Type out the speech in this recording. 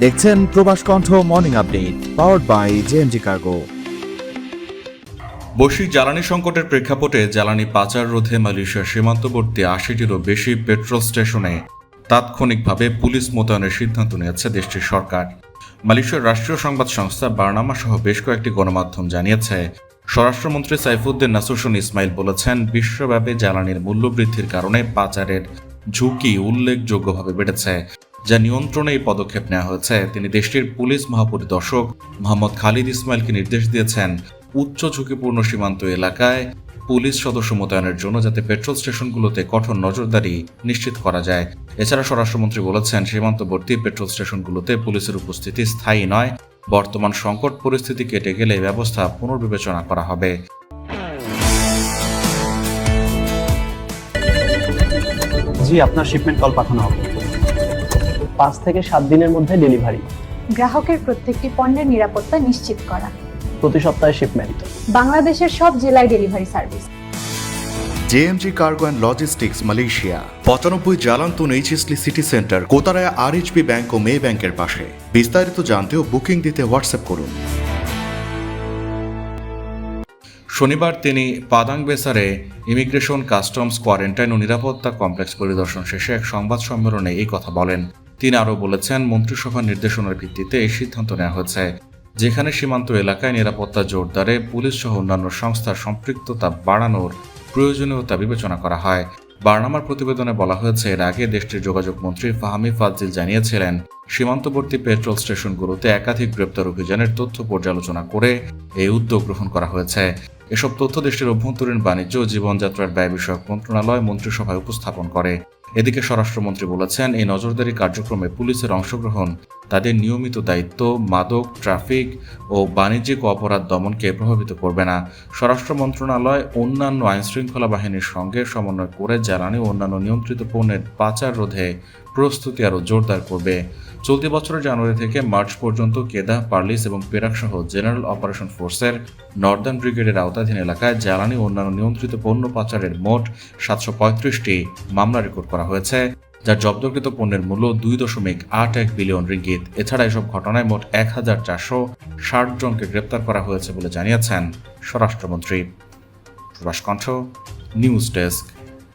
দেখছেন Probash Kantha morning update powered by JMG cargo. বৈশ্বিক জ্বালানি সংকটের প্রেক্ষাপটে জ্বালানি পাচার রোধে মালয়েশিয়ার সীমান্তবর্তী ৮০টিরও বেশি পেট্রোল স্টেশনে তাৎক্ষণিকভাবে পুলিশ মোতায়েনের সিদ্ধান্ত নিয়েছে দেশটির সরকার। মালয়েশিয়ার রাষ্ট্রীয় সংবাদ সংস্থা বার্নামা সহ বেশ কয়েকটি গণমাধ্যম জানিয়েছে, স্বরাষ্ট্রমন্ত্রী সাইফুদ্দিন নাসুরুন ইসমাইল বলেছেন, বিশ্বব্যাপী জ্বালানির মূল্য বৃদ্ধির কারণে পাচারের ঝুঁকি উল্লেখযোগ্যভাবে বেড়েছে, যা নিয়ন্ত্রণে এই পদক্ষেপ নেওয়া হয়েছে। তিনি দেশটির পুলিশ মহাপরিদর্শক মোহাম্মদ খালিদ ইসমাইলকে নির্দেশ দিয়েছেন উচ্চ ঝুঁকিপূর্ণ সীমান্ত এলাকায় পুলিশ সদস্য মোতায়েনের জন্য, যাতে পেট্রোল স্টেশনগুলোতে কঠোর নজরদারি নিশ্চিত করা যায়। এছাড়া স্বরাষ্ট্রমন্ত্রী বলেছেন, সীমান্তবর্তী পেট্রোল স্টেশনগুলোতে পুলিশের উপস্থিতি স্থায়ী নয়, বর্তমান সংকট পরিস্থিতি কেটে গেলে ব্যবস্থা পুনর্বিবেচনা করা হবে। জি, আপনার শিপমেন্ট কল পাঠানো হবে। 5 থেকে 7 দিনের মধ্যে ডেলিভারি। গ্রাহকের প্রত্যেকটি পণ্যের নিরাপত্তা নিশ্চিত করা। প্রতি সপ্তাহে শিপমেন্ট। বাংলাদেশের সব জেলায় delivery service. JMG cargo and logistics Malaysia 95 Jalan Tun HS Lee city centre, Kotaraya RHB bank ও মে ব্যাংকের পাশে। বিস্তারিত জানতে ও বুকিং দিতে হোয়াটসঅ্যাপ করুন। শনিবার তিনি পাদাং বেসারে ইমিগ্রেশন, কাস্টমস, কোয়ারেন্টাইন ও নিরাপত্তা কমপ্লেক্স পরিদর্শন শেষে এক সংবাদ সম্মেলনে এই কথা বলেন। তিনি আরও বলেছেন, মন্ত্রিসভার নির্দেশনার ভিত্তিতে এই সিদ্ধান্ত নেওয়া হয়েছে, যেখানে সীমান্ত এলাকায় নিরাপত্তা জোরদারে পুলিশ সহ অন্যান্য সংস্থার সম্পৃক্ততা বাড়ানোর প্রয়োজনীয়তা বিবেচনা করা হয়। বার্নামার প্রতিবেদনে বলা হয়েছে, এর আগে দেশটির যোগাযোগ মন্ত্রী ফাহামি ফাজিল জানিয়েছিলেন, সীমান্তবর্তী পেট্রোল স্টেশনগুলোতে একাধিক গ্রেপ্তার অভিযানের তথ্য পর্যালোচনা করে এই উদ্যোগ গ্রহণ করা হয়েছে। এসব তথ্য দেশটির অভ্যন্তরীণ বাণিজ্য ও জীবনযাত্রার ব্যয় বিষয়ক মন্ত্রণালয় মন্ত্রিসভায় উপস্থাপন করে। এদিকে স্বরাষ্ট্রমন্ত্রী বলেছেন, এই নজরদারি কার্যক্রমে পুলিশের অংশগ্রহণ তাদের নিয়মিত দায়িত্ব, মাদক, ট্রাফিক ও বাণিজ্যিক অপরাধ দমনকে প্রভাবিত করবে না। স্বরাষ্ট্র মন্ত্রণালয় অন্যান্য আইনশৃঙ্খলা বাহিনীর সঙ্গে সমন্বয় করে জ্বালানি ও অন্যান্য নিয়ন্ত্রিত পণ্যের পাচার রোধে প্রস্তুতি আরও জোরদার করবে। চলতি বছরের জানুয়ারি থেকে মার্চ পর্যন্ত কেদাহ, পার্লিস এবং পেরাক সহ জেনারেল অপারেশন ফোর্সের নর্দার্ন ব্রিগেডের আওতাধীন এলাকায় জ্বালানি ও অন্যান্য নিয়ন্ত্রিত পণ্য পাচারের মোট 735টি মামলা রেকর্ড করা হয়েছে, যার জব্দকৃত পণ্যের মূল্য 2.81 বিলিয়ন রিঙ্গিত। এছাড়া এসব ঘটনায় মোট 1460 জনকে গ্রেপ্তার করা হয়েছে বলে জানিয়েছেন স্বরাষ্ট্রমন্ত্রী। প্রবাস কণ্ঠ নিউজ ডেস্ক।